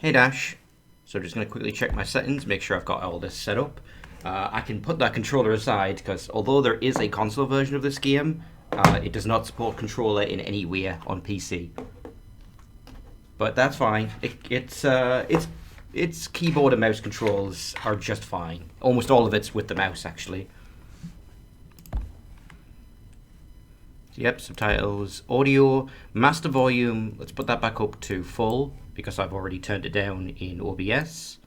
Hey Dash. So just going to quickly check my settings, make sure I've got all this set up. I can put that controller aside because although there is a console version of this game, it does not support controller in any way on PC. But that's fine. Its keyboard and mouse controls are just fine. Almost all of it's with the mouse, actually. Yep, subtitles, audio, master volume. Let's put that back up to full because I've already turned it down in OBS.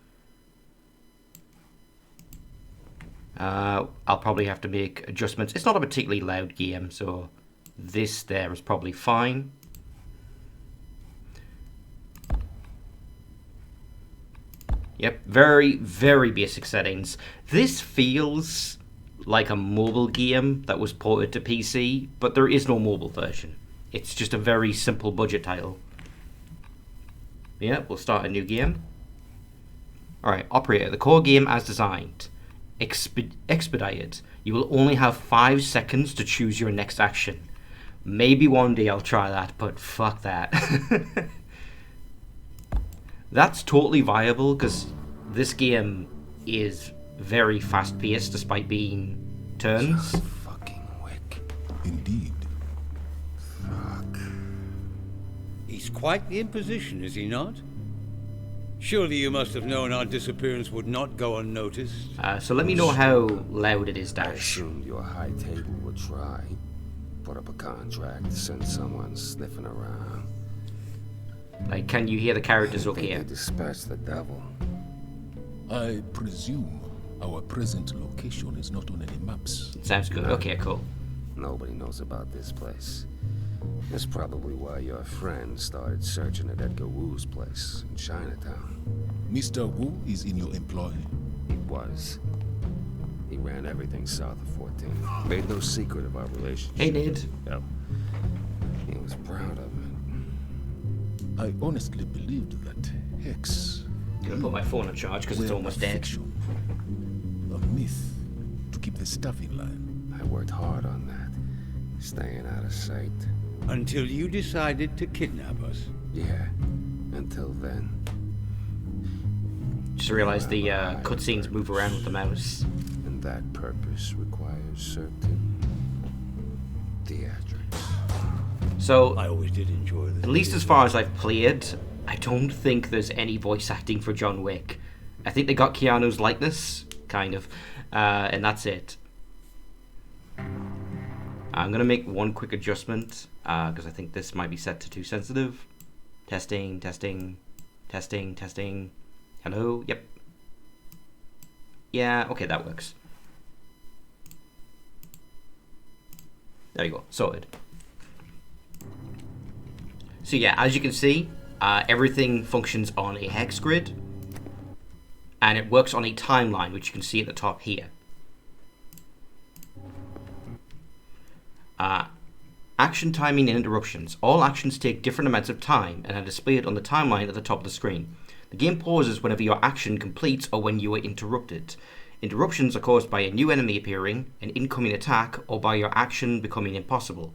I'll probably have to make adjustments. It's not a particularly loud game, so this there is probably fine. Yep, very, very basic settings. This feels like a mobile game that was ported to PC, but there is no mobile version. It's just a very simple budget title. Yeah, we'll start a new game. Alright, operator, the core game as designed. Expedited. You will only have 5 seconds to choose your next action. Maybe one day I'll try that, but fuck that. That's totally viable because this game is very fast-paced despite being turns. Fucking Wick. Indeed. Fuck. He's quite the imposition, is he not? Surely you must have known our disappearance would not go unnoticed. So let me know how loud it is, I Dash. assumed your high table would try. Put up a contract, send someone sniffing around. Like, can you hear the characters okay? They dispatch the devil. I presume our present location is not on any maps. Sounds good. Okay, cool. Nobody knows about this place. That's probably why your friend started searching at Edgar Wu's place in Chinatown. Mr. Wu is in your employ. He was. He ran everything south of 14. Made no secret of our relationship. Hey, Ned. Yep. He was proud of it. I honestly believed that Hex I'm gonna put my phone on charge because it's were almost a dead. fiction, a myth to keep the stuff in line. I worked hard on that, staying out of sight. Until you decided to kidnap us. Yeah, until then. Just realized the cutscenes move around with the mouse. And that purpose requires certain theatrics. So, I always did enjoy this. at least as far as I've played, I don't think there's any voice acting for John Wick. I think they got Keanu's likeness, kind of, and that's it. I'm going to make one quick adjustment, because I think this might be set to too sensitive. Testing, testing, testing, testing. Hello? Yep. Yeah, okay, that works. There you go, sorted. So yeah, as you can see, everything functions on a hex grid, and it works on a timeline, which you can see at the top here. Action timing and interruptions. All actions take different amounts of time and are displayed on the timeline at the top of the screen. The game pauses whenever your action completes or when you are interrupted. Interruptions are caused by a new enemy appearing, an incoming attack, or by your action becoming impossible.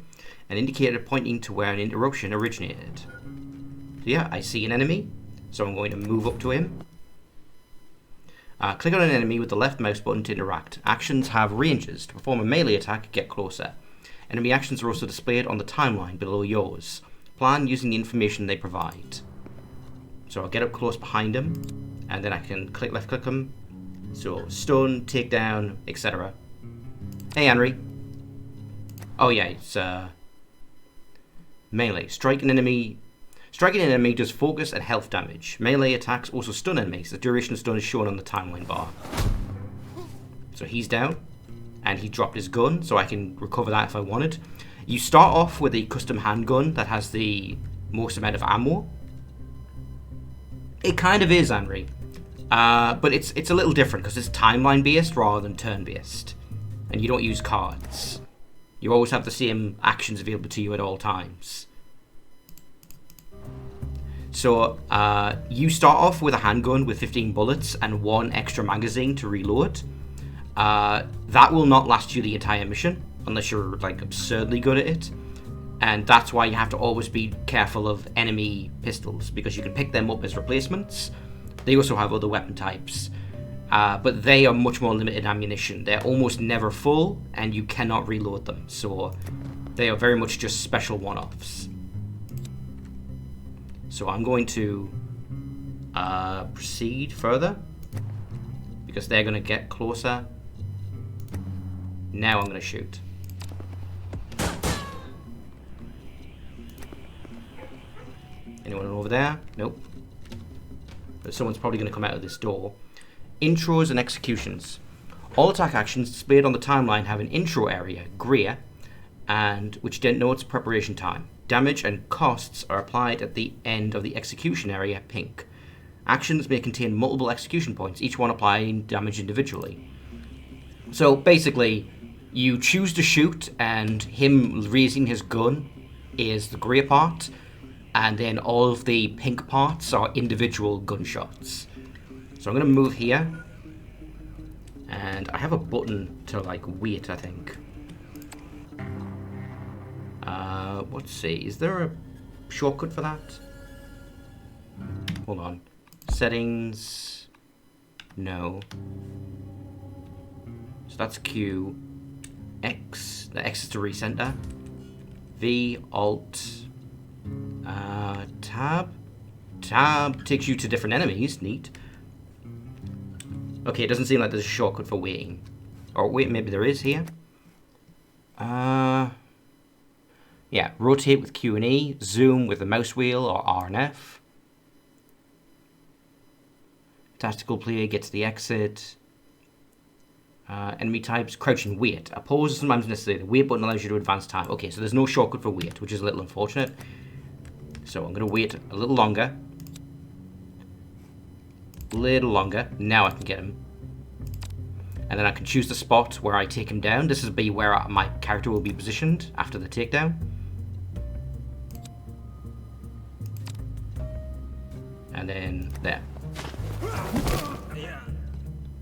An indicator pointing to where an interruption originated. So yeah, I see an enemy, so I'm going to move up to him. Click on an enemy with the left mouse button to interact. Actions have ranges. To perform a melee attack, get closer. Enemy actions are also displayed on the timeline below yours. Plan using the information they provide. So I'll get up close behind him, and then I can left click him. So stun, takedown, etc. Hey Henry. Oh yeah, it's melee. Striking an enemy does focus and health damage. Melee attacks also stun enemies. The duration of stun is shown on the timeline bar. So he's down, and he dropped his gun, so I can recover that if I wanted. You start off with a custom handgun that has the most amount of ammo. It kind of is, Henry. But it's a little different because it's timeline based rather than turn based. And you don't use cards. You always have the same actions available to you at all times. So you start off with a handgun with 15 bullets and 1 extra magazine to reload. That will not last you the entire mission unless you're like absurdly good at it. And that's why you have to always be careful of enemy pistols, because you can pick them up as replacements. They also have other weapon types, but they are much more limited ammunition. They're almost never full, and you cannot reload them. So they are very much just special one-offs. So I'm going to proceed further, because they're going to get closer. Now I'm going to shoot. Anyone over there? Nope. But someone's probably going to come out of this door. Intros and executions. All attack actions displayed on the timeline have an intro area, grey, and which denotes preparation time. Damage and costs are applied at the end of the execution area, pink. Actions may contain multiple execution points, each one applying damage individually. So basically, you choose to shoot, and him raising his gun is the grey part, and then all of the pink parts are individual gunshots. So I'm going to move here, and I have a button to like wait, I think. Let's see, is there a shortcut for that? Hold on. Settings. No. So that's Q. X. The X is to recenter. V, Alt, Tab. Tab takes you to different enemies. Neat. Okay, it doesn't seem like there's a shortcut for waiting. Or wait, maybe there is here. Yeah, rotate with Q and E, zoom with the mouse wheel or R and F. Tactical player gets the exit. Enemy types, crouch and wait. A pause is sometimes necessary. The wait button allows you to advance time. Okay, so there's no shortcut for wait, which is a little unfortunate. So I'm going to wait a little longer. Now I can get him. And then I can choose the spot where I take him down. This will be where my character will be positioned after the takedown. And then there.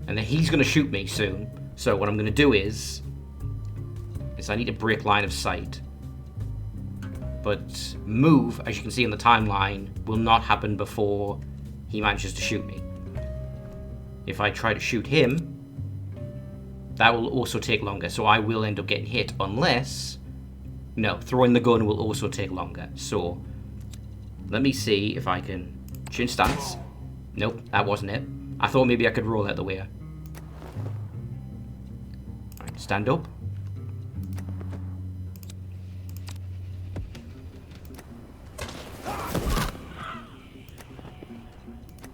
And then he's going to shoot me soon. So what I'm going to do is I need to break line of sight. But move, as you can see in the timeline, will not happen before he manages to shoot me. If I try to shoot him, that will also take longer. So I will end up getting hit unless... No, throwing the gun will also take longer. So let me see if I can change stance. Nope, that wasn't it. I thought maybe I could roll out the way. Alright, stand up.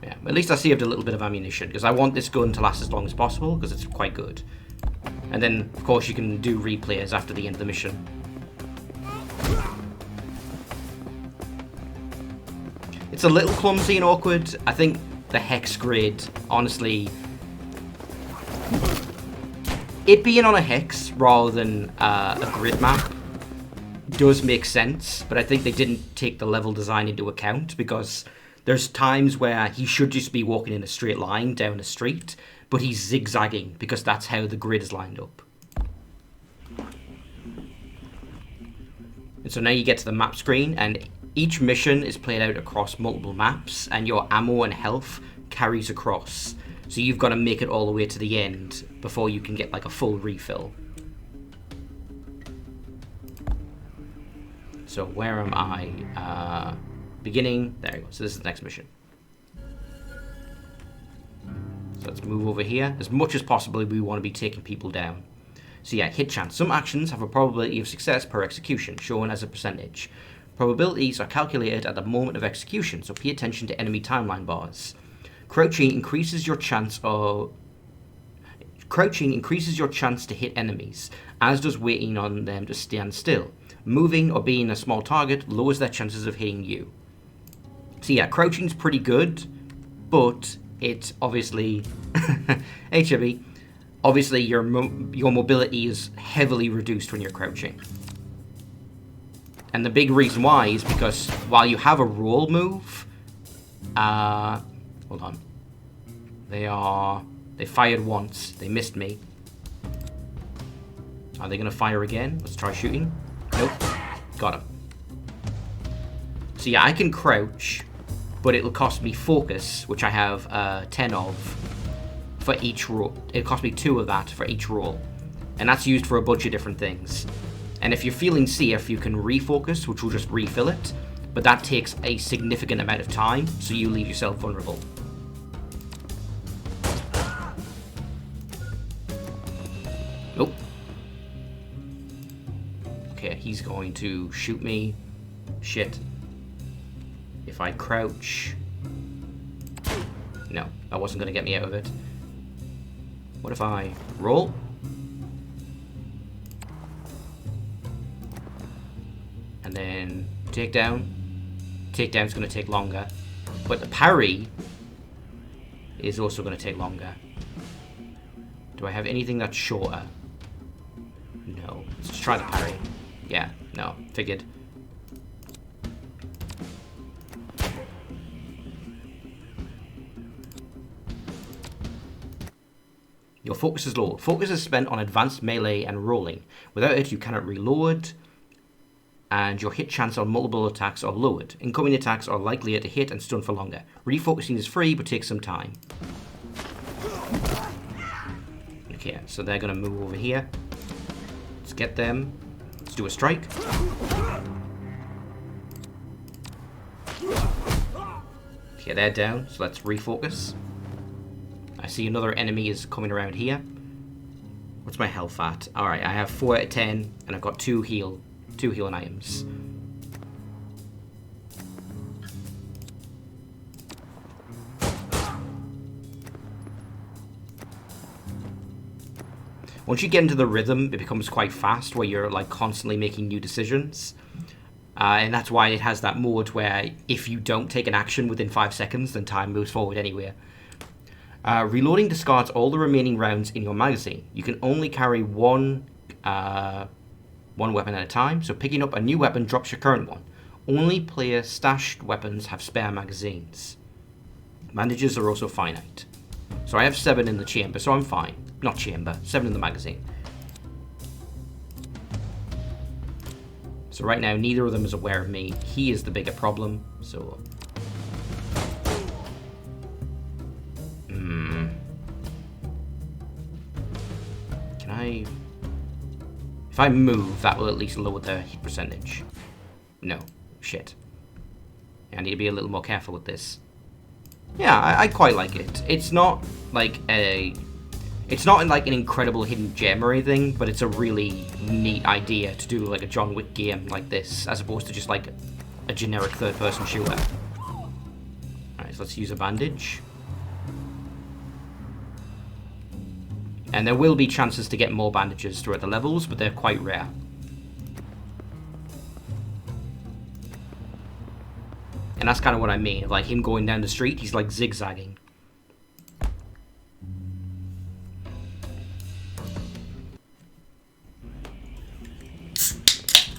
Yeah, at least I saved a little bit of ammunition, because I want this gun to last as long as possible, because it's quite good. And then, of course, you can do replays after the end of the mission. It's a little clumsy and awkward. I think the hex grid, honestly, it being on a hex rather than a grid map does make sense, but I think they didn't take the level design into account, because there's times where he should just be walking in a straight line down a street, but he's zigzagging because that's how the grid is lined up. And so now you get to the map screen, and each mission is played out across multiple maps, and your ammo and health carries across. So you've got to make it all the way to the end before you can get like a full refill. So where am I? Beginning. There we go. So this is the next mission. So let's move over here. As much as possible, we want to be taking people down. So yeah, hit chance. Some actions have a probability of success per execution, shown as a percentage. Probabilities are calculated at the moment of execution, so pay attention to enemy timeline bars. Crouching increases your chance to hit enemies, as does waiting on them to stand still. Moving or being a small target lowers their chances of hitting you. So yeah, crouching's pretty good, but it's obviously HME. Obviously, your mobility is heavily reduced when you're crouching. And the big reason why is because while you have a roll move, hold on. They fired once. They missed me. Are they going to fire again? Let's try shooting. Nope. Got him. So yeah, I can crouch, but it'll cost me focus, which I have 10 of for each roll. It'll cost me 2 of that for each roll. And that's used for a bunch of different things. And if you're feeling safe, you can refocus, which will just refill it. But that takes a significant amount of time, so you leave yourself vulnerable. Nope. Okay, he's going to shoot me. Shit. If I crouch... No, that wasn't going to get me out of it. What if I roll? And then takedown. Takedown's going to take longer. But the parry is also going to take longer. Do I have anything that's shorter? No. Let's just try the parry. Yeah, no. Figured. Your focus is low. Focus is spent on advanced melee and rolling. Without it, you cannot reload, and your hit chance on multiple attacks are lowered. Incoming attacks are likelier to hit and stun for longer. Refocusing is free, but takes some time. Okay, so they're going to move over here. Let's get them. Let's do a strike. Okay, they're down, so let's refocus. I see another enemy is coming around here. What's my health at? Alright, I have 4 out of 10, and I've got 2 healing items. Once you get into the rhythm, it becomes quite fast, where you're like constantly making new decisions. And that's why it has that mode where if you don't take an action within 5 seconds, then time moves forward anyway. Reloading discards all the remaining rounds in your magazine. You can only carry one weapon at a time, so picking up a new weapon drops your current one. Only player stashed weapons have spare magazines. Bandages are also finite. So I have 7 in the chamber, so I'm fine. Not chamber, 7 in the magazine. So right now, neither of them is aware of me. He is the bigger problem, so... If I move, that will at least lower the hit percentage. No. Shit. I need to be a little more careful with this. Yeah, I quite like it. It's not like a... It's not like an incredible hidden gem or anything, but it's a really neat idea to do like a John Wick game like this, as opposed to just like a generic third-person shooter. Alright, so let's use a bandage. And there will be chances to get more bandages throughout the levels, but they're quite rare. And that's kind of what I mean. Like him going down the street, he's like zigzagging.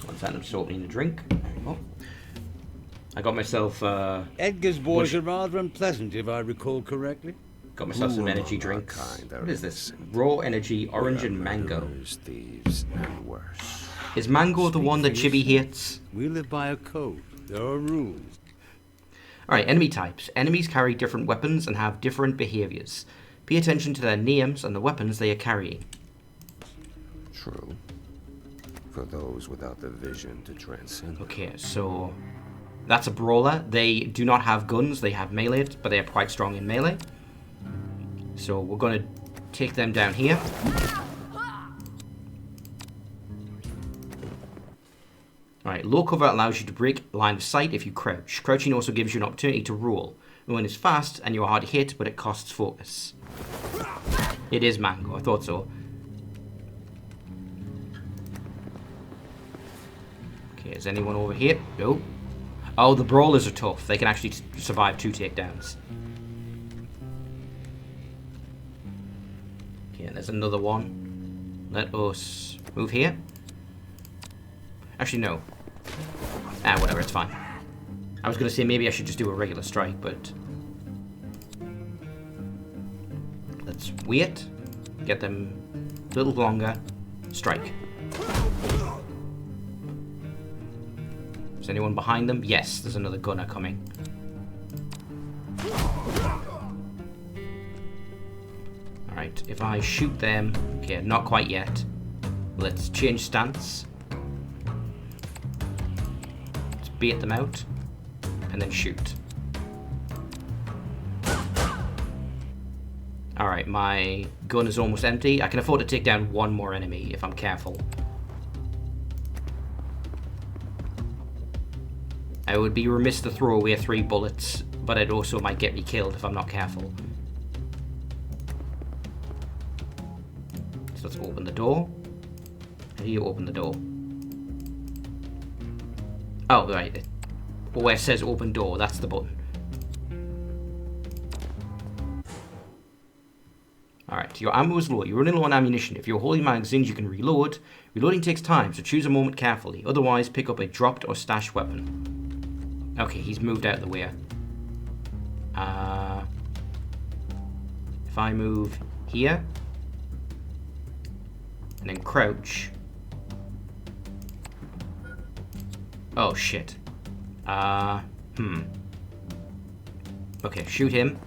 One second, I'm just opening a drink. There we go. I got myself... Edgar's boys are rather unpleasant, if I recall correctly. Got myself some energy drinks. What is this? Raw energy, orange and mango. Thieves, and worse. Is mango the one that Chibi hates? We live by a code. There are rules. Alright, enemy types. Enemies carry different weapons and have different behaviors. Pay attention to their names and the weapons they are carrying. True. For those without the vision to transcend. Okay, so that's a brawler. They do not have guns, they have melee, but they are quite strong in melee. So we're going to take them down here. Alright, low cover allows you to break line of sight if you crouch. Crouching also gives you an opportunity to roll. When it's fast and you're hard to hit, but it costs focus. It is mango, I thought so. Okay, is anyone over here? No. Oh, the brawlers are tough. They can actually survive 2 takedowns. Okay, there's another one. Let us move here. Actually, no. Ah, whatever, it's fine. I was going to say maybe I should just do a regular strike, but... Let's wait. Get them a little longer. Strike. Is anyone behind them? Yes, there's another gunner coming. Alright, if I shoot them... Okay, not quite yet. Let's change stance. Let's bait them out. And then shoot. Alright, my gun is almost empty. I can afford to take down one more enemy if I'm careful. I would be remiss to throw away 3 bullets, but it also might get me killed if I'm not careful. So let's open the door. How do you open the door? Oh, right. Where it says open door, that's the button. Alright, your ammo is low. You're running low on ammunition. If you're holding magazines, you can reload. Reloading takes time, so choose a moment carefully. Otherwise, pick up a dropped or stashed weapon. Okay, he's moved out of the way. If I move here, and then crouch. Oh, shit. Okay, shoot him.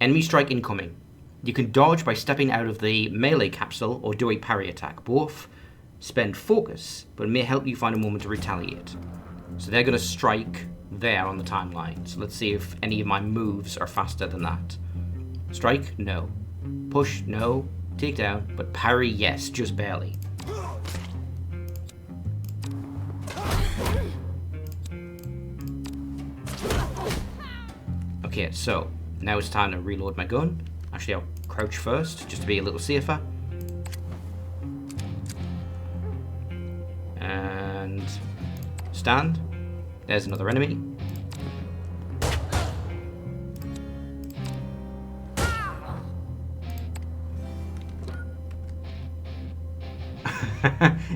Enemy strike incoming. You can dodge by stepping out of the melee capsule or do a parry attack. Both spend focus, but it may help you find a moment to retaliate. So they're going to strike there on the timeline. So let's see if any of my moves are faster than that. Strike? No. Push? No. Take down? But parry? Yes, just barely. Okay, so now it's time to reload my gun. Actually, I'll crouch first, just to be a little safer. And stand. There's another enemy.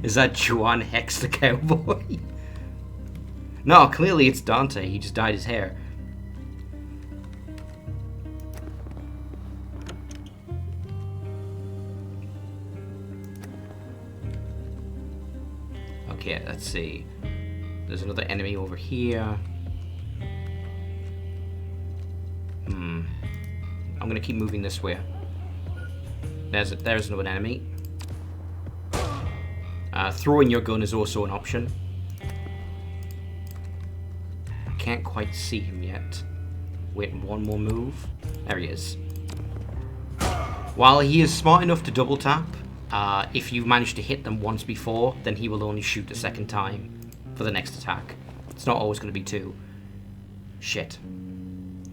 Is that Juan Hex the cowboy? No, clearly it's Dante. He just dyed his hair. Okay, let's see. There's another enemy over here. I'm gonna keep moving this way. There's another enemy. Throwing your gun is also an option. I can't quite see him yet. Wait, one more move. There he is. While he is smart enough to double tap, if you manage to hit them once before, then he will only shoot a second time for the next attack. It's not always going to be 2. Shit.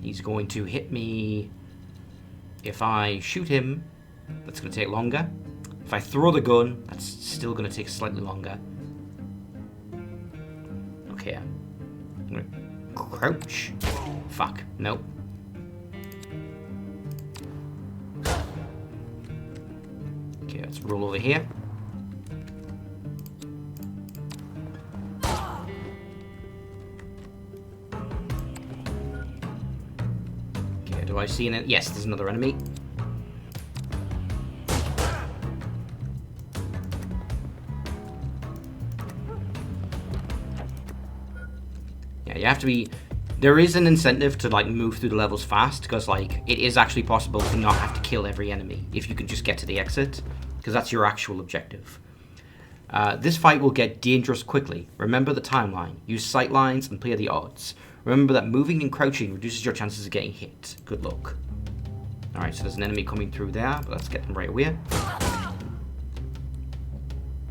He's going to hit me. If I shoot him, that's going to take longer. If I throw the gun, that's still going to take slightly longer. Okay. I'm going to crouch. Fuck. Nope. Okay, let's roll over here. Okay, do I see an... Yes, there's another enemy. Yeah, you have to be... There is an incentive to, like, move through the levels fast, because, like, it is actually possible to not have to kill every enemy if you can just get to the exit, because that's your actual objective. This fight will get dangerous quickly. Remember the timeline. Use sight lines and play the odds. Remember that moving and crouching reduces your chances of getting hit. Good luck. Alright, so there's an enemy coming through there, but let's get them right away.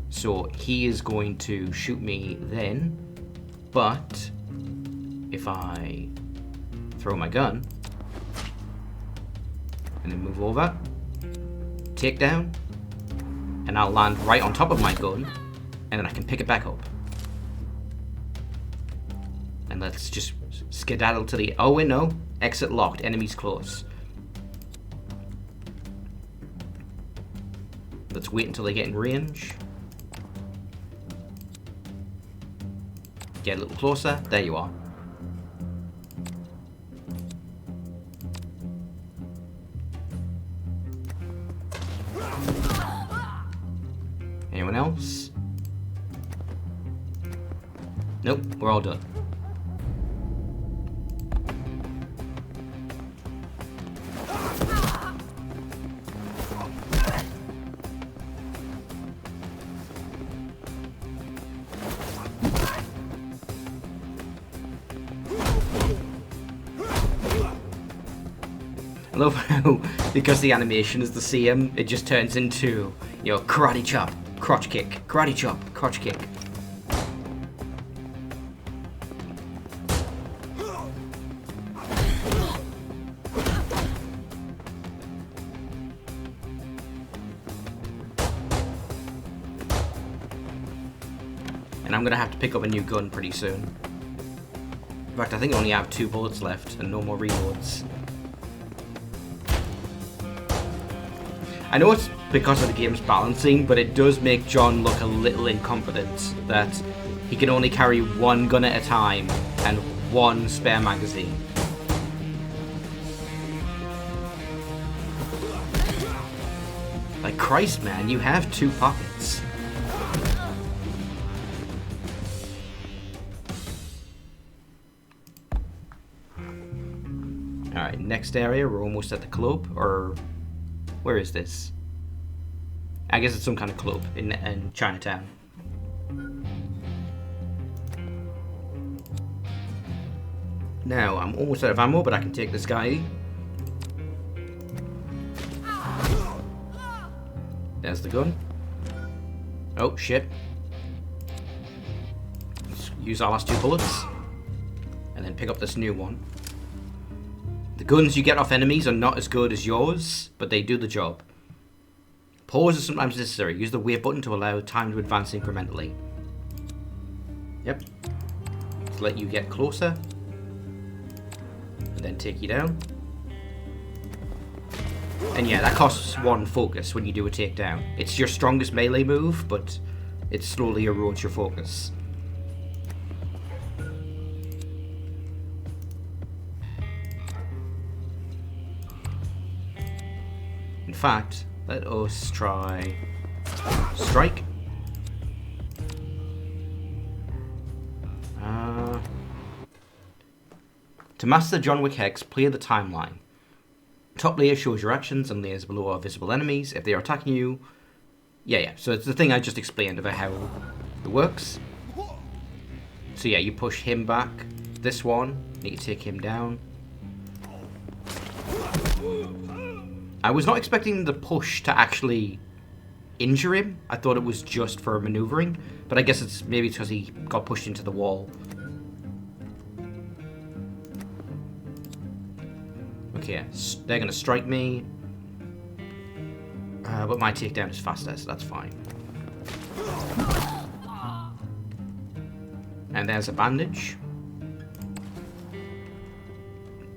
So he is going to shoot me then, but if I throw my gun and then move over, take down, and I'll land right on top of my gun, and then I can pick it back up. And let's just skedaddle to the... Oh wait, no. Exit locked. Enemies close. Let's wait until they get in range. Get a little closer. There you are. Anyone else? Nope, we're all done. I love how, because the animation is the same, it just turns into, you know, karate chop, crotch kick, karate chop, crotch kick. And I'm gonna have to pick up a new gun pretty soon. In fact, I think I only have 2 bullets left and no more reloads. I know it's because of the game's balancing, but it does make John look a little incompetent, that he can only carry 1 gun at a time and 1 spare magazine. Like, Christ, man, you have 2 pockets. Alright, next area, we're almost at the club, or... where is this? I guess it's some kind of club in Chinatown. Now, I'm almost out of ammo, but I can take this guy. There's the gun. Oh, shit. Let's use our last 2 bullets. And then pick up this new one. The guns you get off enemies are not as good as yours, but they do the job. Pause is sometimes necessary. Use the wave button to allow time to advance incrementally. Yep. To let you get closer. And then take you down. And yeah, that costs 1 focus when you do a takedown. It's your strongest melee move, but it slowly erodes your focus. In fact, let us try strike. To master John Wick Hex, clear the timeline. Top layer shows your actions and layers below are visible enemies. If they are attacking you... Yeah, so it's the thing I just explained about how it works. So yeah, you push him back. This one, need to take him down. I was not expecting the push to actually injure him. I thought it was just for maneuvering, but I guess it's maybe because he got pushed into the wall. Okay, they're gonna strike me, but my takedown is faster, so that's fine. And there's a bandage.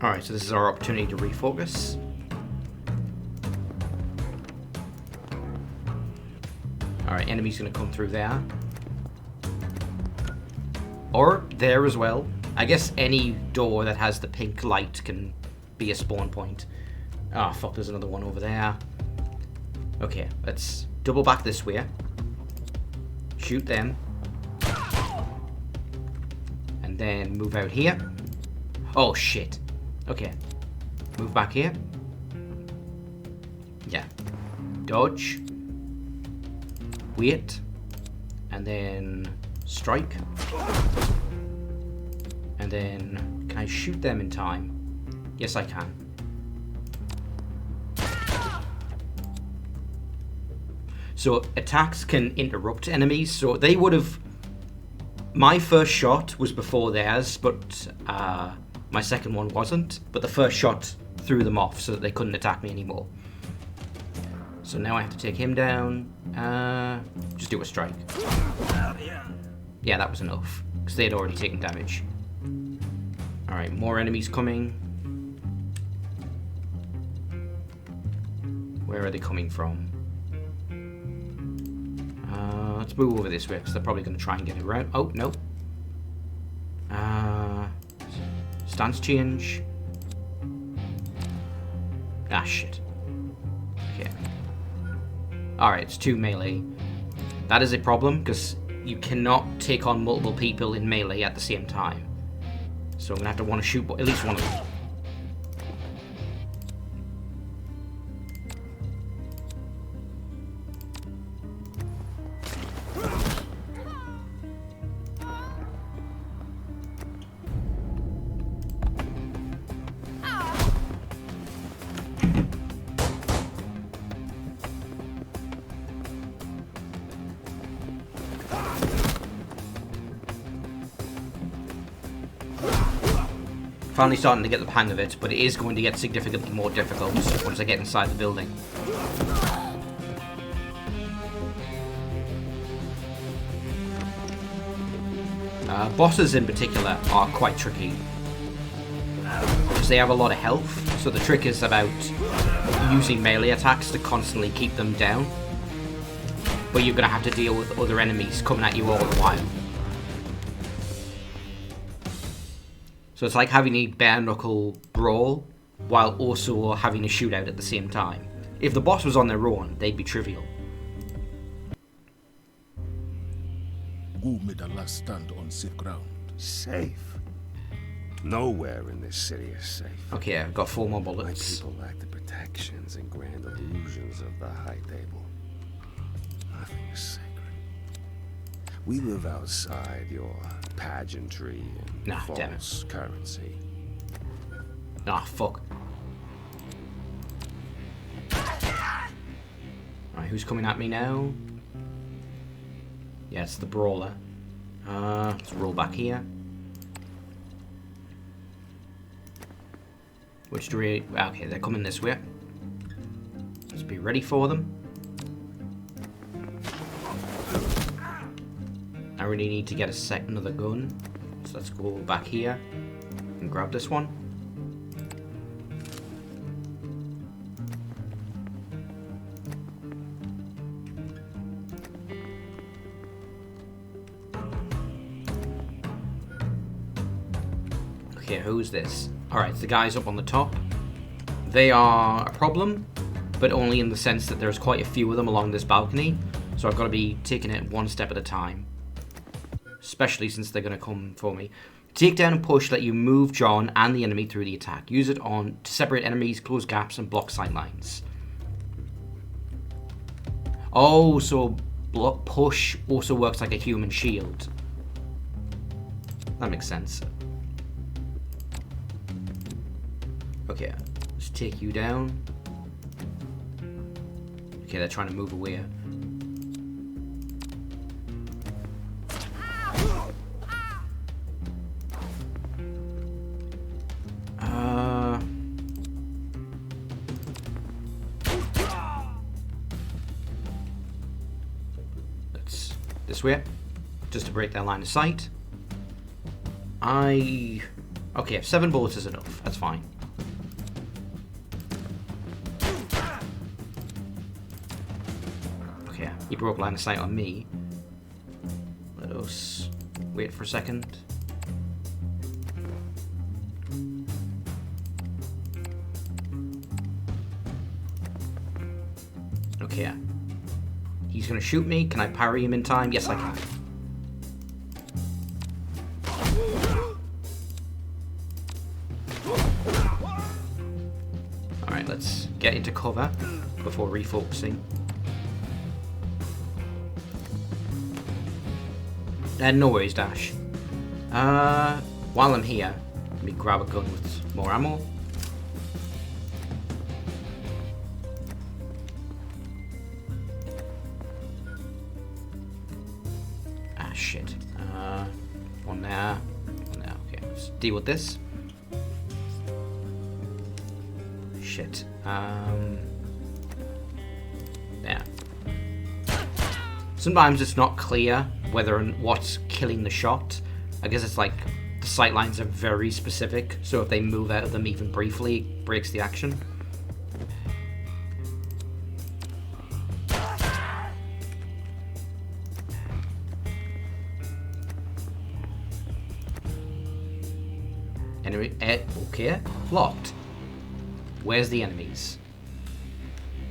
Alright, so this is our opportunity to refocus. Alright, enemy's gonna come through there. Or there as well. I guess any door that has the pink light can be a spawn point. Ah, oh, fuck, there's another one over there. Okay, let's double back this way. Shoot them. And then move out here. Oh, shit. Okay. Move back here. Yeah. Dodge. Wait. And then strike. And then can I shoot them in time? Yes, I can. So attacks can interrupt enemies. So they would have... My first shot was before theirs, but my second one wasn't. But the first shot threw them off so that they couldn't attack me anymore. So now I have to take him down. Just do a strike. Yeah, that was enough. Because they had already taken damage. Alright, more enemies coming. Where are they coming from? Let's move over this way, because they're probably going to try and get it around. Oh, no. Stance change. Ah, shit. Okay. Alright, it's 2 melee. That is a problem, because you cannot take on multiple people in melee at the same time. So I'm gonna have to want to shoot at least one of them. Finally starting to get the hang of it, but it is going to get significantly more difficult once I get inside the building. Bosses in particular are quite tricky, because they have a lot of health, so the trick is about using melee attacks to constantly keep them down, but you're going to have to deal with other enemies coming at you all the while. So it's like having a bare-knuckle brawl while also having a shootout at the same time. If the boss was on their own, they'd be trivial. Wu made a last stand on safe ground. Safe? Nowhere in this city is safe. Okay, I've got 4 more My bullets. people lack the protections and grand illusions of the High Table. Nothing is sacred. We live outside your pageantry and Nah, damn it. false currency. Ah, fuck. Alright, who's coming at me now? Yeah, it's the brawler. Let's roll back here. Which do we... Okay, they're coming this way. Let's be ready for them. I really need to get another gun. So let's go back here and grab this one. Okay, who's this? Alright, it's the guys up on the top. They are a problem, but only in the sense that there's quite a few of them along this balcony, so I've got to be taking it one step at a time. Especially since they're going to come for me. Take down and push let you move John and the enemy through the attack. Use it to separate enemies, close gaps, and block sight lines. Oh, so push also works like a human shield. That makes sense. Okay, let's take you down. Okay, they're trying to move away. Let's this way, just to break their line of sight. Okay, 7 bullets is enough. That's fine. Okay, he broke line of sight on me. Let us wait for a second. Okay. He's gonna shoot me. Can I parry him in time? Yes, I can. Alright, let's get into cover before refocusing. No worries, Dash. While I'm here, let me grab a gun with more ammo. Shit. One there. One there. Okay, let's deal with this. Shit. There. Sometimes it's not clear whether and what's killing the shot. I guess it's like the sight lines are very specific, so if they move out of them even briefly, it breaks the action. Enemy, okay, locked. Where's the enemies?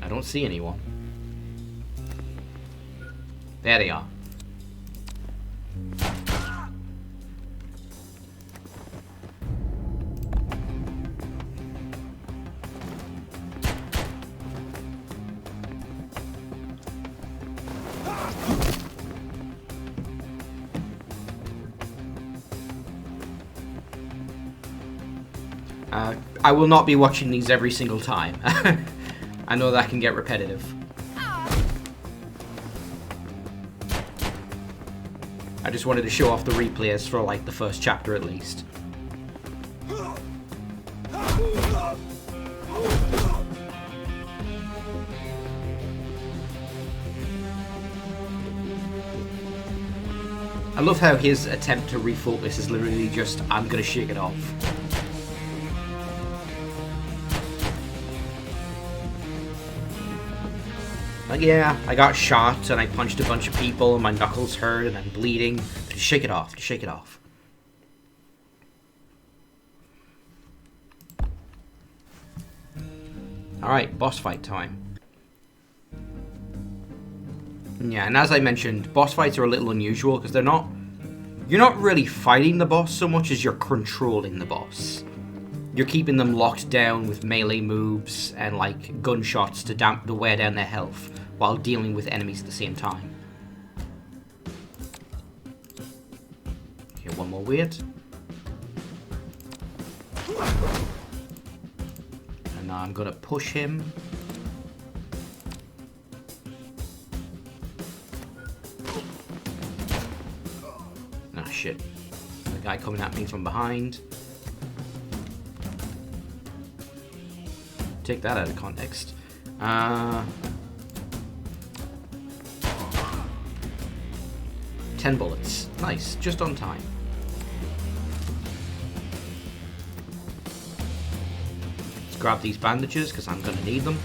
I don't see anyone. There they are. I will not be watching these every single time. I know that can get repetitive. I just wanted to show off the replays for like the first chapter at least. I love how his attempt to refocus is literally just, I'm gonna shake it off. Like, yeah, I got shot and I punched a bunch of people and my knuckles hurt and I'm bleeding. Just shake it off, just shake it off. Alright, boss fight time. Yeah, and as I mentioned, boss fights are a little unusual because they're not... You're not really fighting the boss so much as you're controlling the boss. You're keeping them locked down with melee moves and like gunshots to wear down their health while dealing with enemies at the same time. Okay, one more weird. And now I'm gonna push him. Ah, shit. The guy coming at me from behind. Take that out of context. 10 bullets. Nice, just on time. Let's grab these bandages because I'm going to need them.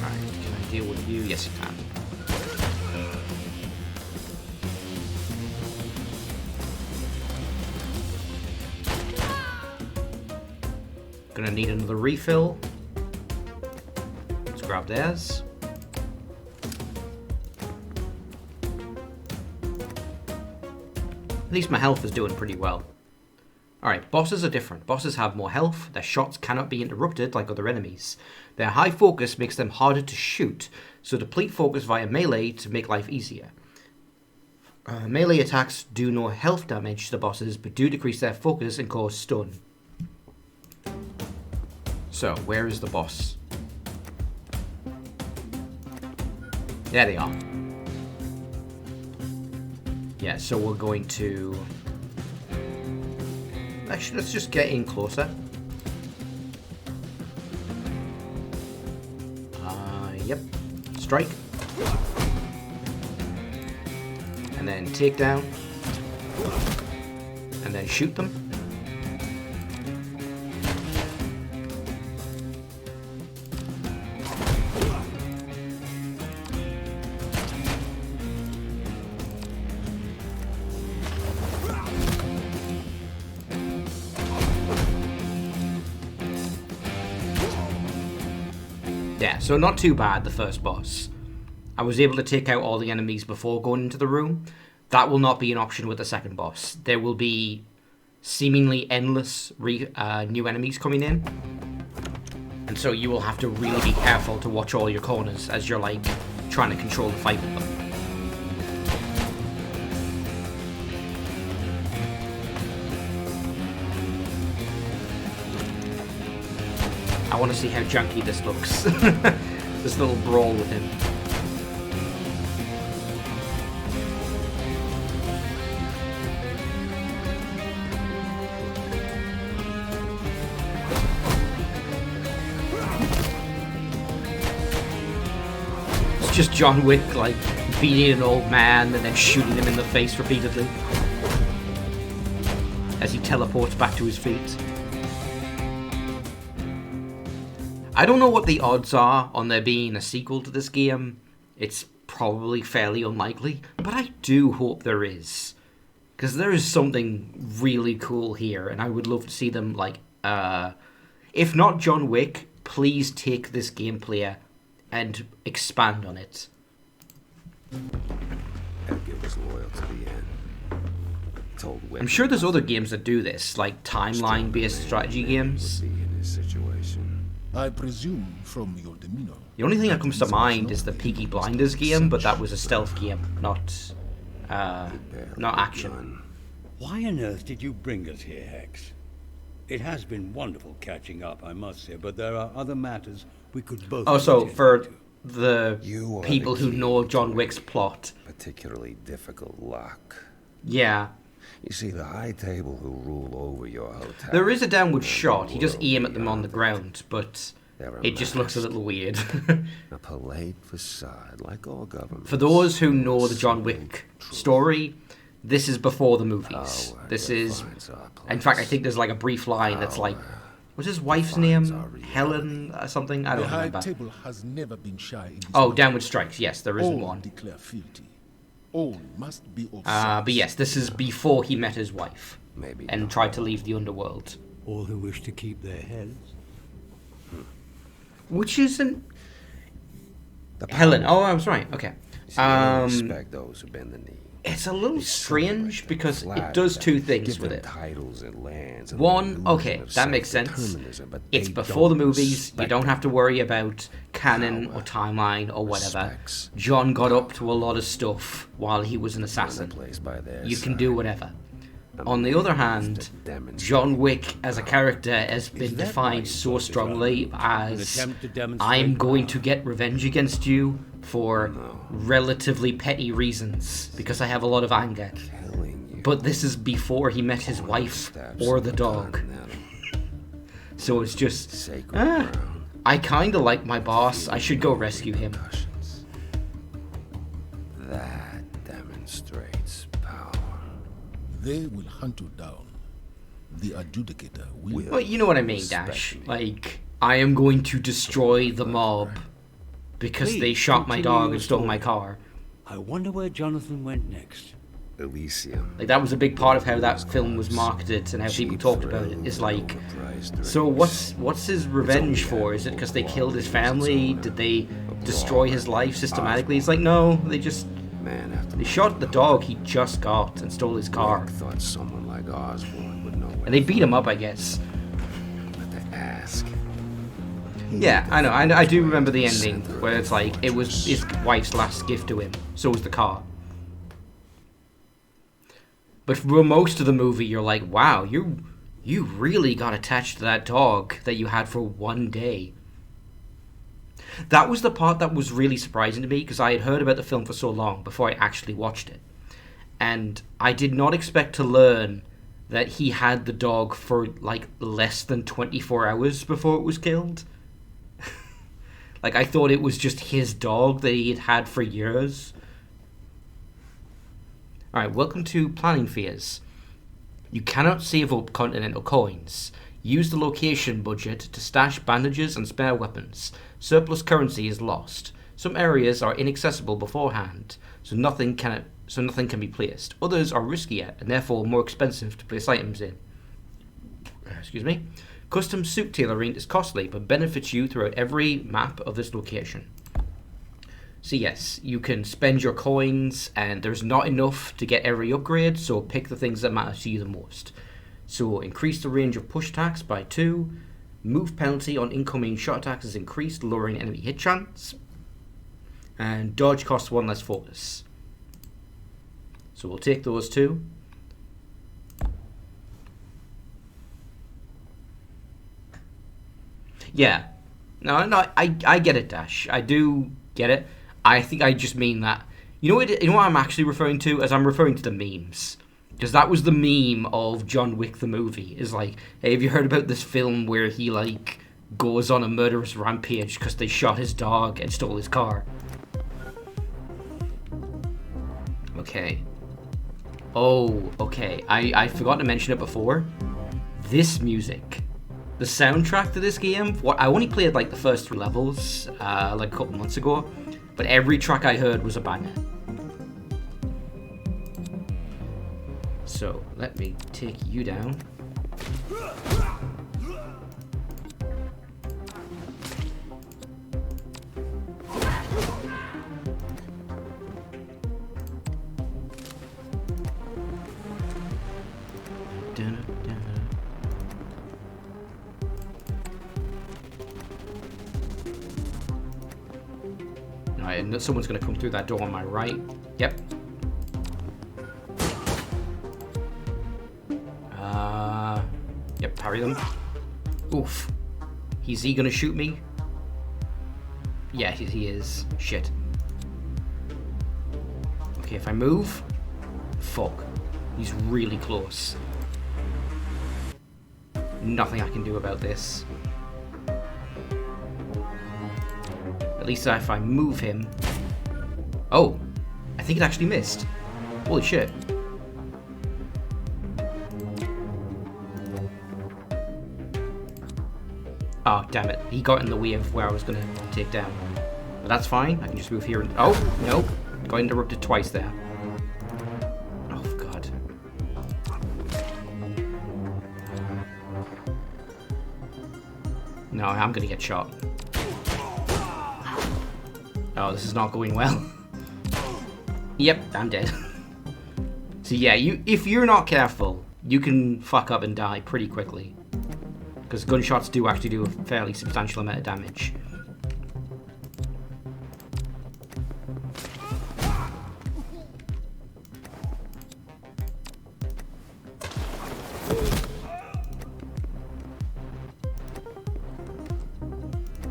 Alright, can I deal with you? Yes, you can. Gonna need another refill. Let's grab theirs. At least my health is doing pretty well. Alright, bosses are different. Bosses have more health, their shots cannot be interrupted like other enemies. Their high focus makes them harder to shoot, so deplete focus via melee to make life easier. Melee attacks do no health damage to the bosses, but do decrease their focus and cause stun. So, where is the boss? There they are. Yeah, so we're going to... Actually, let's just get in closer. Yep. Strike. And then take down. And then shoot them. Yeah, so not too bad, the first boss. I was able to take out all the enemies before going into the room. That will not be an option with the second boss. There will be seemingly endless new enemies coming in. And so you will have to really be careful to watch all your corners as you're like trying to control the fight with them. I want to see how junky this looks. This little brawl with him. It's just John Wick, like, beating an old man and then shooting him in the face repeatedly as he teleports back to his feet. I don't know what the odds are on there being a sequel to this game. It's probably fairly unlikely, but I do hope there is. Because there is something really cool here, and I would love to see them, like, if not John Wick, please take this gameplay and expand on it. Edgar was loyal to the end. Told Wick I'm sure there's other games that do this, like timeline-based strategy games. would be in his situation. I presume from your demeanor. The only thing that comes to mind is the Peaky Blinders game, but that was a stealth game, not action. Why on earth did you bring us here, Hex? It has been wonderful catching up, I must say, but there are other matters we could both... Oh, so attend for to. the You are people the who key know to John a Wick's plot, Particularly difficult luck. yeah. You see, the high table who rule over your hotel. There is a downward and shot. the He does world aim at them on beyond the it. ground, but They're it just looks a amassed. little weird. A polite facade, like all governments. For those who know the John Wick story, this is before the movies. Power This is... defines our In fact, I place. think there's like a brief line that's like... Power What's his wife's defines name? our reality. Helen or something? I The don't high remember. table has never been shy in this Oh, matter. Downward Strikes. Yes, there isn't All one. declare fealty. All must be of But yes, this is before he met his wife Maybe and not. tried to leave the underworld. All who wish to keep their heads. Which isn't... The Helen. power. Oh, I was right. Okay. See, I respect those who bend the knee. It's a little They strange celebrate them, because it flatter does them, two things give with them it. titles and lands and One, the illusion okay, of that makes sense. self-determinism, but It's they before the don't movies. You respect don't have to it. worry about canon or Power timeline or whatever. respects John got up to a lot of stuff while he was an When assassin. they're placed by their You can side. do whatever. A On the man other has hand, to demonstrate John Wick as a character has been that why defined you so brought this strongly up? An as attempt to demonstrate I'm going power? to get revenge against you for No. relatively petty reasons because I have a lot of anger. Killing you. But this is before he met his wife Steps or of the dog. continental So it's just, Sacred ah, ground. I kinda like my boss, I should go rescue him. Repercussions. That demonstrates power. They will hunt you down. The adjudicator will. Well, you know what I mean, Respect Dash. me. Like, I am going to destroy the mob because they Please, shot my continue dog your and stole my story. car. I wonder where Jonathan went next. Elysium. Like, that was a big part of how that film was marketed and how people Cheap talked about it. thrills Is and like, overpriced so drinks. what's his revenge for? Is it because they killed his family? Did they destroy his life systematically? It's like, no, they just... Man after They shot the dog he just got and stole his car. Wick thought someone like Osborne would know where And they beat him up, I guess. but to ask. Yeah, I know. I do remember the ending where it's like it was his wife's last gift to him. So was the car. But for most of the movie, you're like, wow, you really got attached to that dog that you had for one day. That was the part that was really surprising to me because I had heard about the film for so long before I actually watched it. And I did not expect to learn that he had the dog for like less than 24 hours before it was killed. Like, I thought it was just his dog that he had had for years. Alright, welcome to Planning Phase. You cannot save up continental coins. Use the location budget to stash bandages and spare weapons. Surplus currency is lost. Some areas are inaccessible beforehand, so nothing can be placed. Others are riskier and therefore more expensive to place items in. Excuse me. Custom suit tailoring is costly, but benefits you throughout every map of this location. So yes, you can spend your coins, and there's not enough to get every upgrade, so pick the things that matter to you the most. So increase the range of push attacks by 2. Move penalty on incoming shot attacks is increased, lowering enemy hit chance. And dodge costs 1 less focus. So we'll take those 2. Yeah. No, I get it, Dash. I do get it. I think I just mean that... You know what I'm actually referring to? As I'm referring to the memes. Because that was the meme of John Wick the movie. Is like, hey, have you heard about this film where he, like, goes on a murderous rampage because they shot his dog and stole his car? Okay. Oh, okay. I forgot to mention it before. This music... The soundtrack to this game, I only played like the first 3 levels like a couple months ago, but every track I heard was a banger. So, let me take you down. Alright, and someone's going to come through that door on my right. Yep. Yep, parry them. Oof. Is he going to shoot me? Yeah, he is. Shit. Okay, if I move... Fuck. He's really close. Nothing I can do about this. At least if I move him... Oh! I think it actually missed. Holy shit. Oh, damn it. He got in the way of where I was going to take down. But that's fine. I can just move here and... Oh! No! Got interrupted twice there. Oh, God. No, I'm going to get shot. Oh, this is not going well. Yep, I'm dead. So yeah, if you're not careful, you can fuck up and die pretty quickly. Because gunshots do actually do a fairly substantial amount of damage.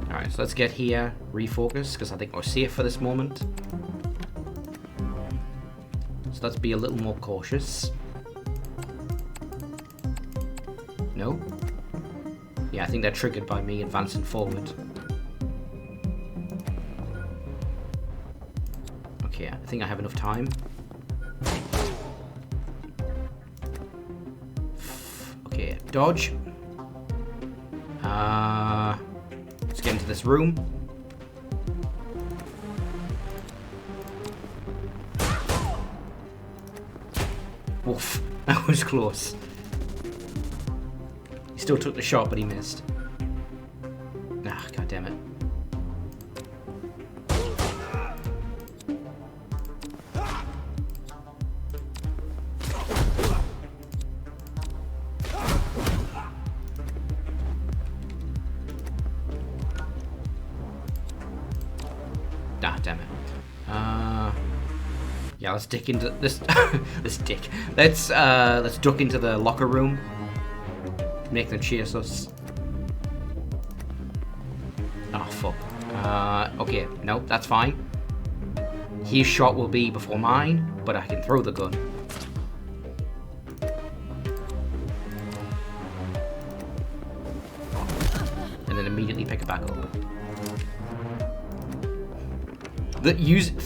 Alright, so let's get here, refocus, because I think we're safe for this moment. So let's be a little more cautious. No? Yeah, I think they're triggered by me advancing forward. Okay, I think I have enough time. Okay, dodge. Let's get into this room. Woof, that was close. He still took the shot, but he missed. Ah, god damn it. Ah, damn it. Yeah, let's dick into this. Let's duck into the locker room. Make them chase us. Oh fuck. Okay, no, that's fine. His shot will be before mine, but I can throw the gun. And then immediately pick it back up.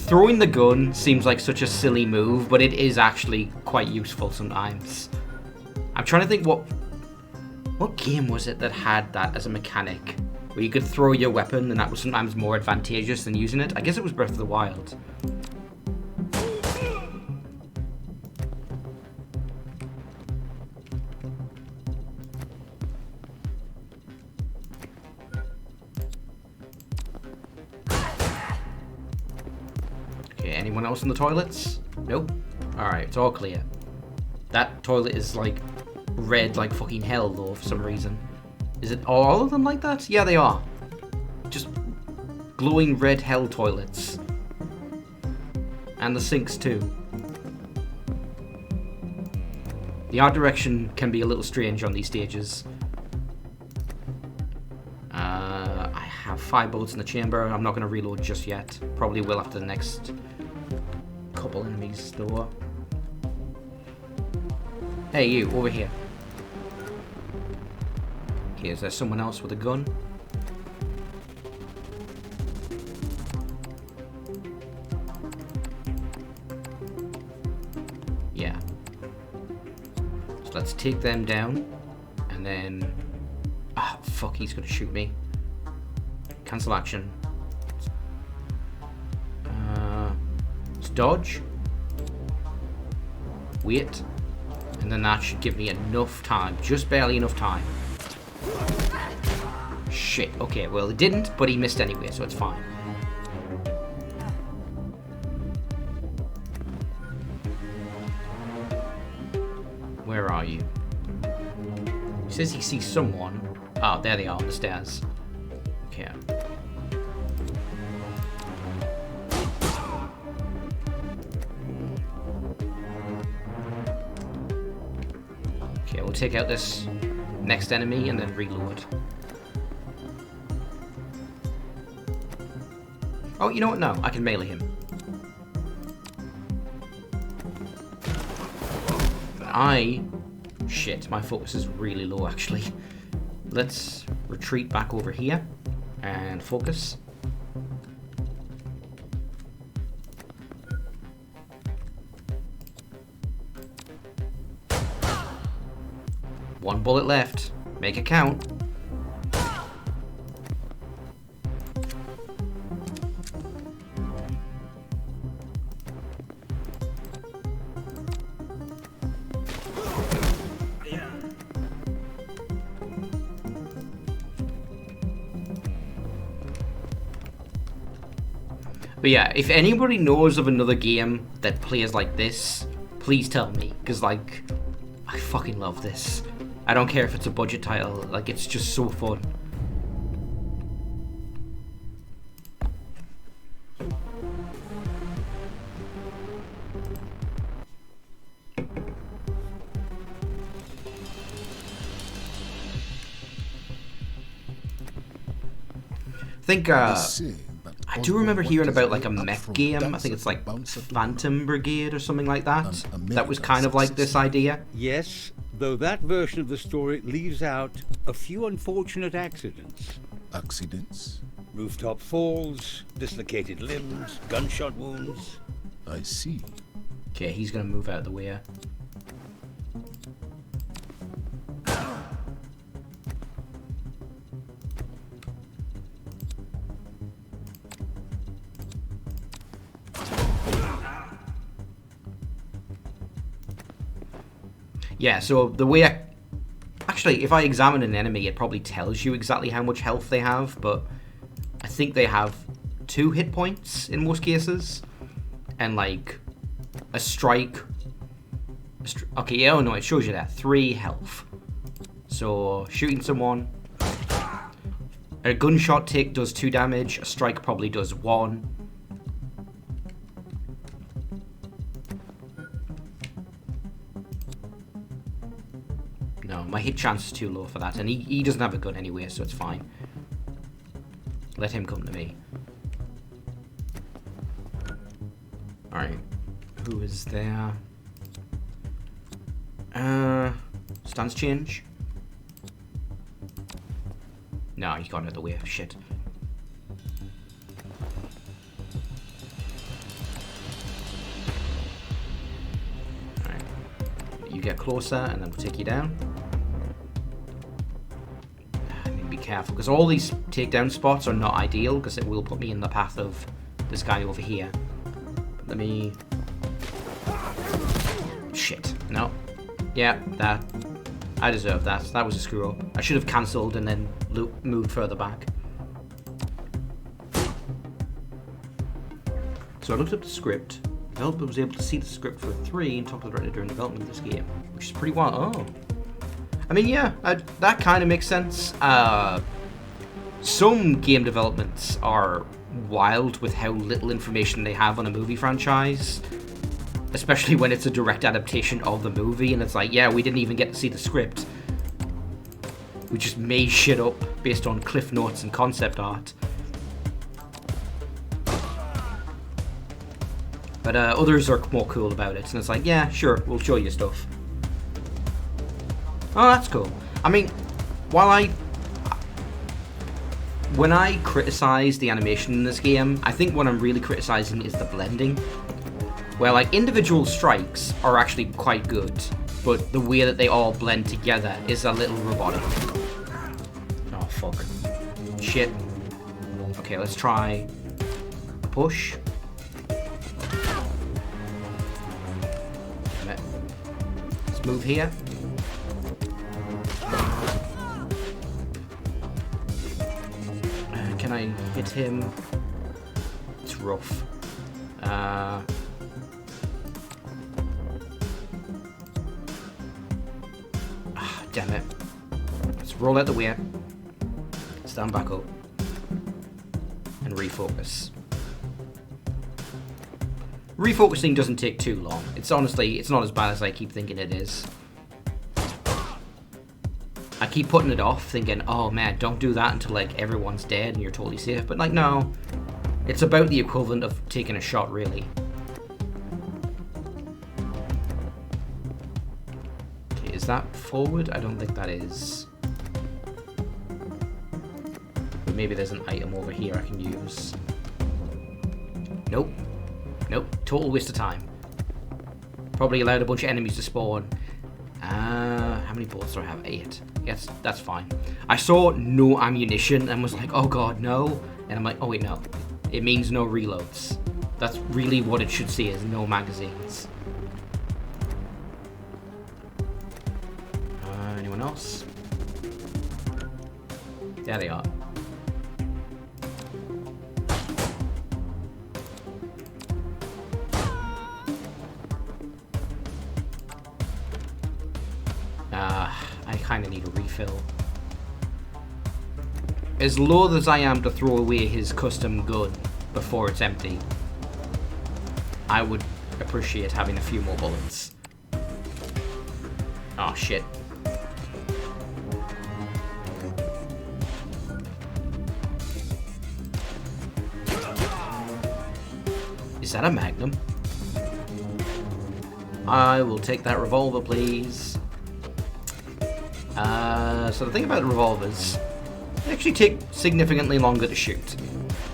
Throwing the gun seems like such a silly move, but it is actually quite useful sometimes. I'm trying to think what game was it that had that as a mechanic? Where you could throw your weapon and that was sometimes more advantageous than using it? I guess it was Breath of the Wild. Okay, anyone else in the toilets? Nope. Alright, it's all clear. That toilet is like red like fucking hell though for some reason. Is it all of them like that? Yeah, they are. Just glowing red hell toilets. And the sinks too. The art direction can be a little strange on these stages. I have 5 bullets in the chamber. I'm not going to reload just yet. Probably will after the next couple enemies though. Hey you, over here. Okay, is there someone else with a gun? Yeah. So let's take them down. And then... Ah, oh, fuck, he's gonna shoot me. Cancel action. Let's dodge. Wait. And then that should give me enough time. Just barely enough time. Shit. Okay, well, it didn't, but he missed anyway, so it's fine. Where are you? He says he sees someone. Oh, there they are on the stairs. Okay. Okay, we'll take out this next enemy and then reload. Oh, you know what? No, I can melee him. Shit, my focus is really low, actually. Let's retreat back over here and focus. One bullet left. Make it count. But yeah, if anybody knows of another game that plays like this, please tell me, because, like, I fucking love this. I don't care if it's a budget title, like, it's just so fun. I think, I do remember hearing about, like, a mech game. I think it's like Phantom Brigade or something like that. That was kind of like this idea. Yes, though that version of the story leaves out a few unfortunate accidents. Accidents? Rooftop falls, dislocated limbs, gunshot wounds. I see. Okay, he's gonna move out of the way. Yeah, so the way actually, if I examine an enemy, it probably tells you exactly how much health they have, but I think they have 2 hit points in most cases, and like a strike. Okay, yeah, oh no, it shows you that 3 health. So shooting someone, a gunshot does 2 damage. A strike probably does 1. No, my hit chance is too low for that, and he doesn't have a gun anyway, so it's fine. Let him come to me. Alright. Who is there? Stance change? No, he's gone out of the way. Shit. Alright. You get closer, and then we'll take you down. I need to be careful, because all these takedown spots are not ideal, because it will put me in the path of this guy over here. Let me... Shit. No. Yeah, that. I deserve that. That was a screw up. I should have cancelled and then moved further back. So I looked up the script. The developer was able to see the script for 3 and talk to the director during development of this game, which is pretty wild. Oh. I mean, yeah, that kind of makes sense. Some game developments are wild with how little information they have on a movie franchise. Especially when it's a direct adaptation of the movie, and it's like, yeah, we didn't even get to see the script. We just made shit up based on cliff notes and concept art. But others are more cool about it, and it's like, yeah, sure, we'll show you stuff. Oh, that's cool. I mean, when I criticize the animation in this game, I think what I'm really criticizing is the blending. Where, like, individual strikes are actually quite good, but the way that they all blend together is a little robotic. Oh, fuck. Shit. Okay, let's try a push. Let's Let's move here. Can I hit him? It's rough. Damn it. Let's roll out the way. Stand back up. And refocus. Refocusing doesn't take too long. It's honestly, it's not as bad as I keep thinking it is. I keep putting it off, thinking, oh man, don't do that until like everyone's dead and you're totally safe. But like, no. It's about the equivalent of taking a shot, really. Okay, is that forward? I don't think that is. But maybe there's an item over here I can use. Nope. Nope. Total waste of time. Probably allowed a bunch of enemies to spawn. How many bullets do I have? 8. Yes, that's fine. I saw no ammunition and was like, oh god, no. And I'm like, oh wait, no. It means no reloads. That's really what it should say, is no magazines. Anyone else? There they are. I kind of need a refill. As loath as I am to throw away his custom gun before it's empty, I would appreciate having a few more bullets. Oh shit. Is that a Magnum? I will take that revolver, please. So the thing about revolvers, they actually take significantly longer to shoot.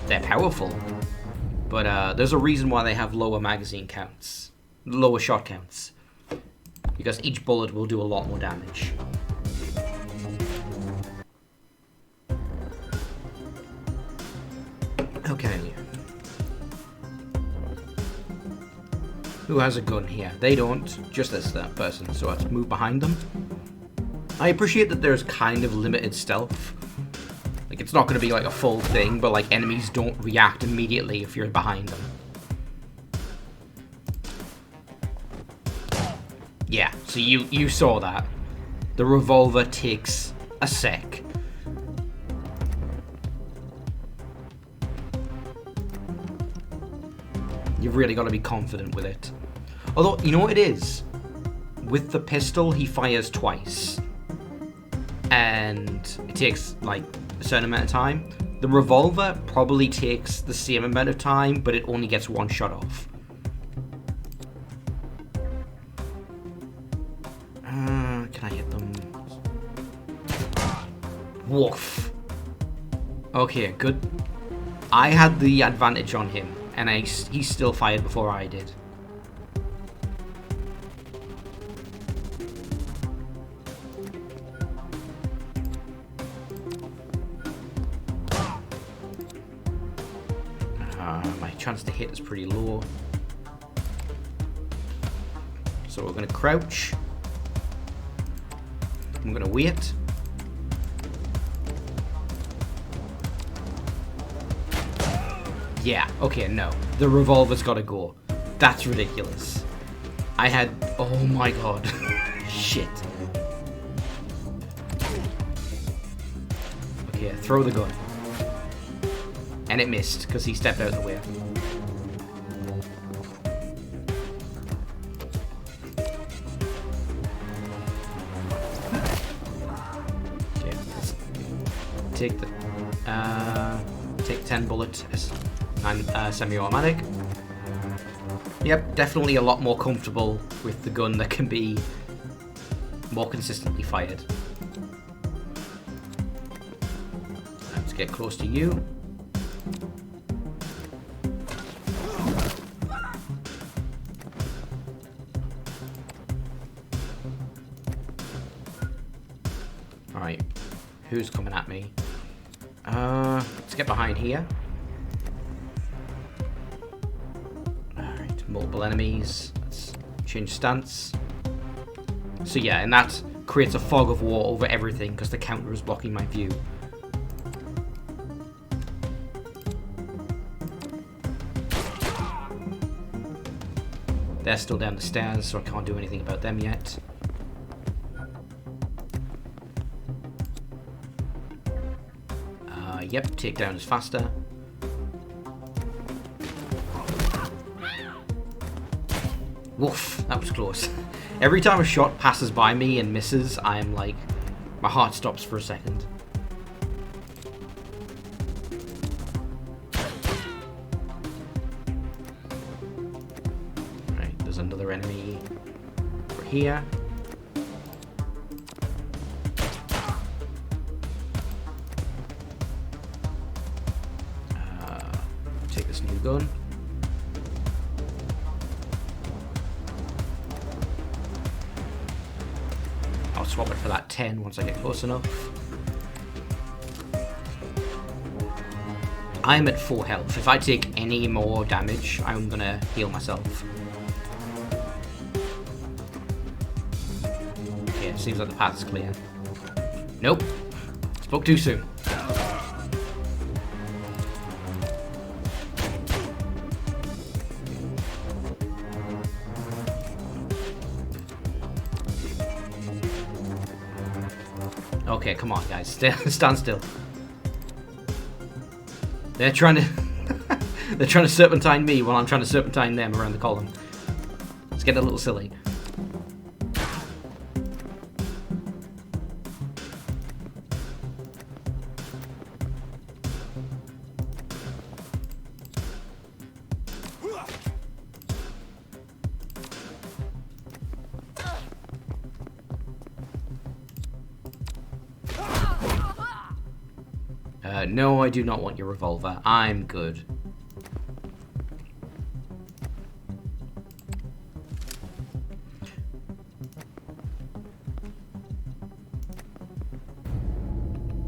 They're powerful, but there's a reason why they have lower magazine counts, lower shot counts, because each bullet will do a lot more damage. Okay. Who has a gun here? They don't. Just that person. So let's move behind them. I appreciate that there's kind of limited stealth. Like, it's not going to be like a full thing, but like enemies don't react immediately if you're behind them. Yeah, so you saw that. The revolver takes a sec. You've really got to be confident with it. Although, you know what it is? With the pistol, he fires twice. And it takes, like, a certain amount of time. The revolver probably takes the same amount of time, but it only gets one shot off. Can I hit them? Woof. Okay, good. I had the advantage on him, and he still fired before I did. My chance to hit is pretty low. So we're going to crouch. I'm going to wait. Yeah, okay, no. The revolver's got to go. That's ridiculous. I had... Oh my god. Shit. Okay, throw the gun. And it missed, because he stepped out of the way. Okay, let's take the... take 10 bullet and semi-automatic. Yep, definitely a lot more comfortable with the gun that can be more consistently fired. Let's get close to you. Alright, who's coming at me? Let's get behind here. Alright, multiple enemies. Let's change stance. So yeah, and that creates a fog of war over everything because the counter is blocking my view. They're still down the stairs, so I can't do anything about them yet. Yep, takedown is faster. Woof, that was close. Every time a shot passes by me and misses, I'm like, my heart stops for a second. Right, there's another enemy over here. Take this new gun. I'll swap it for that 10 once I get close enough. I'm at full health. If I take any more damage, I'm gonna heal myself. Okay, it seems like the path is clear. Nope. Spoke too soon. Okay, come on, guys. Stand still. They're trying to... they're trying to serpentine me while I'm trying to serpentine them around the column. It's getting a little silly. No, I do not want your revolver. I'm good.